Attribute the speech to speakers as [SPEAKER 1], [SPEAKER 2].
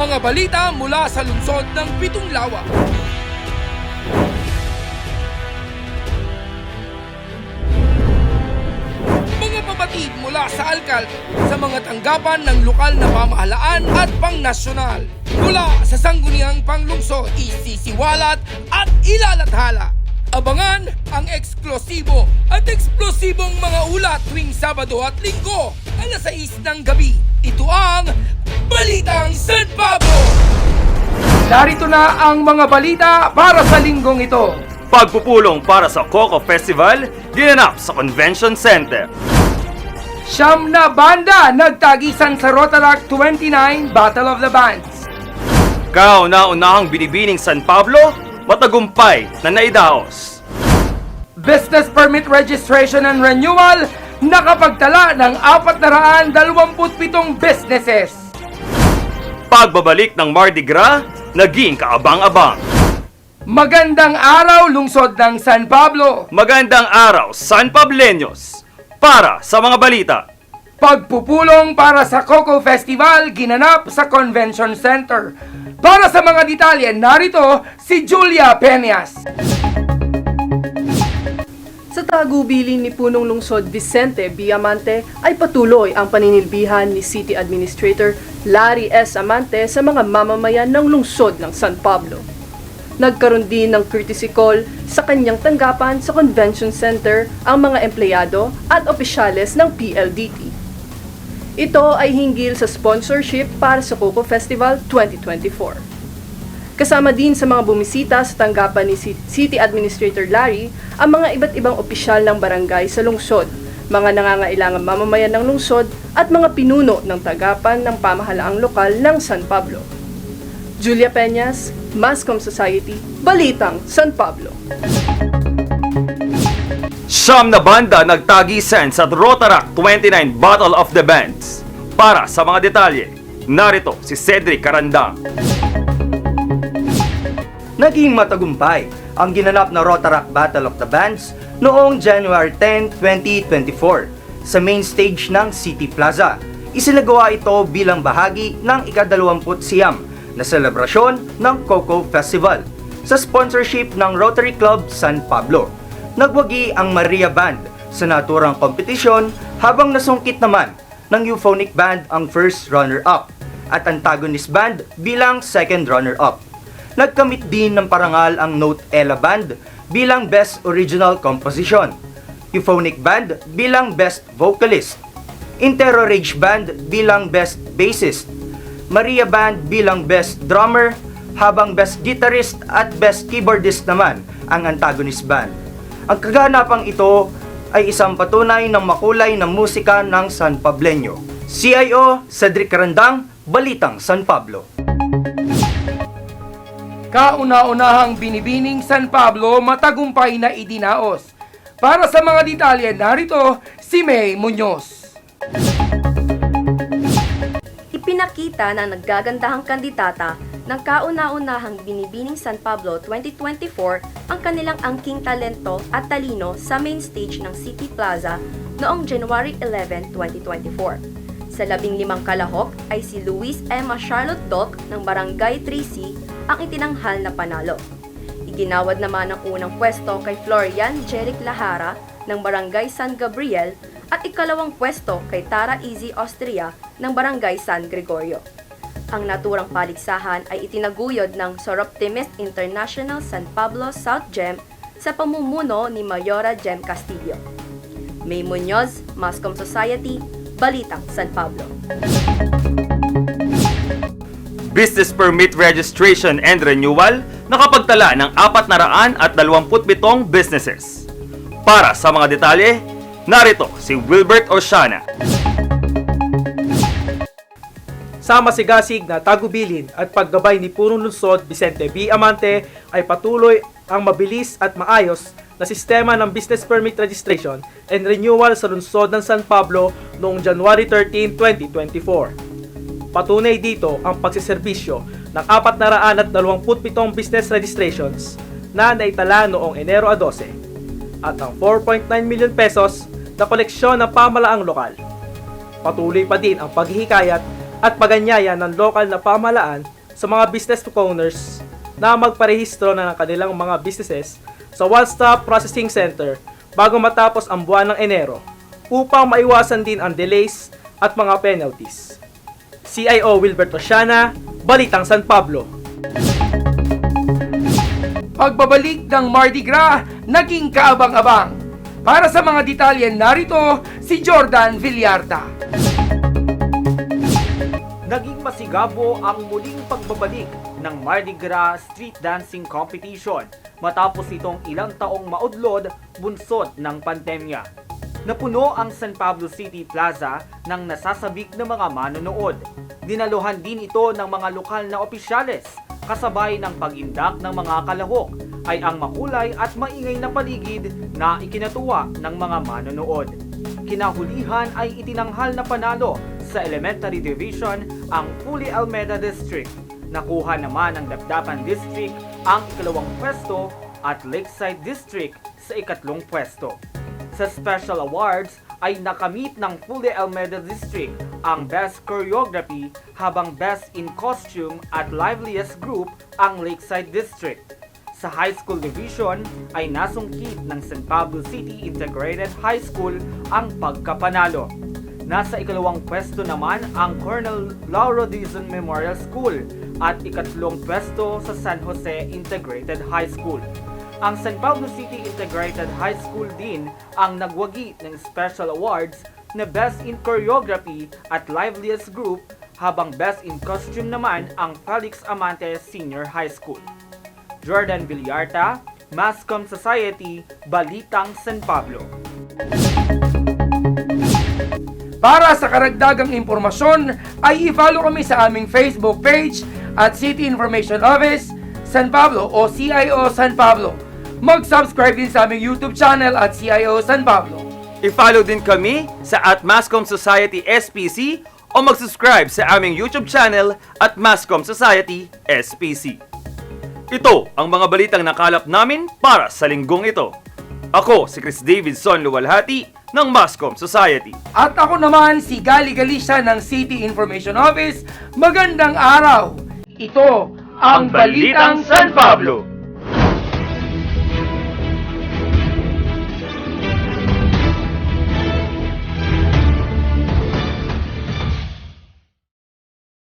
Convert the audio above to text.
[SPEAKER 1] Mga balita mula sa lungsod ng Pitong Lawa. Mga pabatid mula sa alkalde sa mga tanggapan ng lokal na pamahalaan at pangnasyonal. Mula sa sangguniang panglungsod, isisiwalat at ilalathala. Abangan ang eksklusibo at eksplosibong mga ulat tuwing Sabado at Linggo, alas 6 ng gabi. Ito ang Balitang San Pablo! Narito na ang mga balita para sa linggong ito.
[SPEAKER 2] Pagpupulong para sa Coco Festival, ginanap sa Convention Center.
[SPEAKER 1] Siyam na banda nagtagisan sa Rotaract 29 Battle of the Bands.
[SPEAKER 2] Kauna-unahang binibining San Pablo, matagumpay na naidaos.
[SPEAKER 1] Business Permit Registration and Renewal nakapagtala ng 427 businesses.
[SPEAKER 2] Pagbabalik ng Mardi Gras, naging kaabang-abang.
[SPEAKER 1] Magandang araw, lungsod ng San Pablo.
[SPEAKER 2] Magandang araw, San Pableños! Para sa mga balita.
[SPEAKER 1] Pagpupulong para sa Coco Festival ginanap sa Convention Center. Para sa mga detalye, narito si Julia Peñas.
[SPEAKER 3] Sa tagubilin ni Punong Lungsod Vicente Viamante ay patuloy ang paninilbihan ni City Administrator Larry S. Amante sa mga mamamayan ng lungsod ng San Pablo. Nagkaroon din ng courtesy call sa kanyang tanggapan sa Convention Center ang mga empleyado at opisyales ng PLDT. Ito ay hinggil sa sponsorship para sa Coco Festival 2024. Kasama din sa mga bumisita sa tanggapan ni City Administrator Larry ang mga iba't ibang opisyal ng barangay sa lungsod, mga nangangailangang mamamayan ng lungsod at mga pinuno ng tanggapan ng pamahalaang lokal ng San Pablo. Julia Peñas, Mascom Society, Balitang San Pablo.
[SPEAKER 2] Siyam na banda nagtagisan sa Rotaract 29 Battle of the Bands. Para sa mga detalye, narito si Cedric Carandang.
[SPEAKER 4] Naging matagumpay ang ginanap na Rotaract Battle of the Bands noong January 10, 2024 sa main stage ng City Plaza. Isinagawa ito bilang bahagi ng ika-29 na selebrasyon ng Coco Festival sa sponsorship ng Rotary Club San Pablo. Nagwagi ang Maria Band sa naturang kompetisyon habang nasungkit naman ng Euphonic Band ang first runner-up at Antagonist Band bilang second runner-up. Nagkamit din ng parangal ang Note Ella Band bilang Best Original Composition, Euphonic Band bilang Best Vocalist, Intero Rage Band bilang Best Bassist, Maria Band bilang Best Drummer, habang Best Guitarist at Best Keyboardist naman ang Antagonist Band. Ang kaganapang ito ay isang patunay ng makulay na musika ng San Pableño. CIO Cedric Carandang, Balitang San Pablo.
[SPEAKER 1] Kauna-unahang binibining San Pablo matagumpay na idinaos. Para sa mga detalye, narito si May Muñoz.
[SPEAKER 5] Ipinakita ng naggagandahang kandidata ng kauna-unahang binibining San Pablo 2024 ang kanilang angking talento at talino sa main stage ng City Plaza noong January 11, 2024. Sa 15 kalahok ay si Luis Emma Charlotte Doc ng Barangay 3C ang itinanghal na panalo. Iginawad naman ang unang pwesto kay Florian Jeric Lahara ng Barangay San Gabriel at ikalawang pwesto kay Tara Easy Austria ng Barangay San Gregorio. Ang naturang paligsahan ay itinaguyod ng Soroptimist International San Pablo South Gem sa pamumuno ni Mayora Gem Castillo. May Muñoz, Mascom Society, Balitang San Pablo.
[SPEAKER 2] Business Permit Registration and Renewal nakapagtala ng 427 businesses. Para sa mga detalye, narito si Wilbert Oceana.
[SPEAKER 6] Sa masigasig na tagubilin at paggabay ni Punong Lungsod Vicente V. Amante ay patuloy ang mabilis at maayos na sistema ng Business Permit Registration and Renewal sa lungsod ng San Pablo noong January 13, 2024. Patunay dito ang pagsiservisyo ng 427 business registrations na naitala noong Enero 12 at ang 4.9 million pesos na koleksyon ng pamalaang lokal. Patuloy pa din ang paghihikayat at paganyaya ng lokal na pamahalaan sa mga business owners na magparehistro na ng kanilang mga businesses sa One-Stop Processing Center bago matapos ang buwan ng Enero upang maiwasan din ang delays at mga penalties. CIO Wilbert Osiana, Balitang San Pablo.
[SPEAKER 1] Pagbabalik ng Mardi Gras, naging kaabang-abang. Para sa mga detalye narito, si Jordan Villarta.
[SPEAKER 2] Naging masigabo ang muling pagbabalik ng Mardi Gras Street Dancing Competition matapos itong ilang taong maudlod bunsod ng pandemya. Napuno ang San Pablo City Plaza ng nasasabik na mga manonood. Dinaluhan din ito ng mga lokal na opisyales, kasabay ng pag-indak ng mga kalahok ay ang makulay at maingay na paligid na ikinatuwa ng mga manonood. Kinahulihan ay itinanghal na panalo sa Elementary Division ang Puli Almeda District. Nakuha naman ng Dapdapan District ang ikalawang pwesto at Lakeside District sa ikatlong pwesto. Sa Special Awards ay nakamit ng Puli Almeda District ang Best Choreography habang Best in Costume at Liveliest Group ang Lakeside District. Sa High School Division ay nasungkit ng San Pablo City Integrated High School ang pagkapanalo. Nasa ikalawang pwesto naman ang Colonel Lauro Dizon Memorial School at ikatlong pwesto sa San Jose Integrated High School. Ang San Pablo City Integrated High School din ang nagwagi ng Special Awards na Best in Choreography at Liveliest Group habang Best in Costume naman ang Felix Amante Senior High School. Jordan Villarta, Mascom Society, Balitang San Pablo.
[SPEAKER 1] Para sa karagdagang impormasyon ay i-follow kami sa aming Facebook page at City Information Office San Pablo o CIO San Pablo. Mag-subscribe din sa aming YouTube channel at CIO San Pablo.
[SPEAKER 2] I-follow din kami sa @Mascom Society SPC o mag-subscribe sa aming YouTube channel at Mascom Society SPC. Ito ang mga balitang nakalap namin para sa linggong ito. Ako si Chris Davidson Luwalhati ng Mascom Society.
[SPEAKER 1] At ako naman si Gali Galicia ng City Information Office. Magandang araw! Ito ang Balitang San Pablo!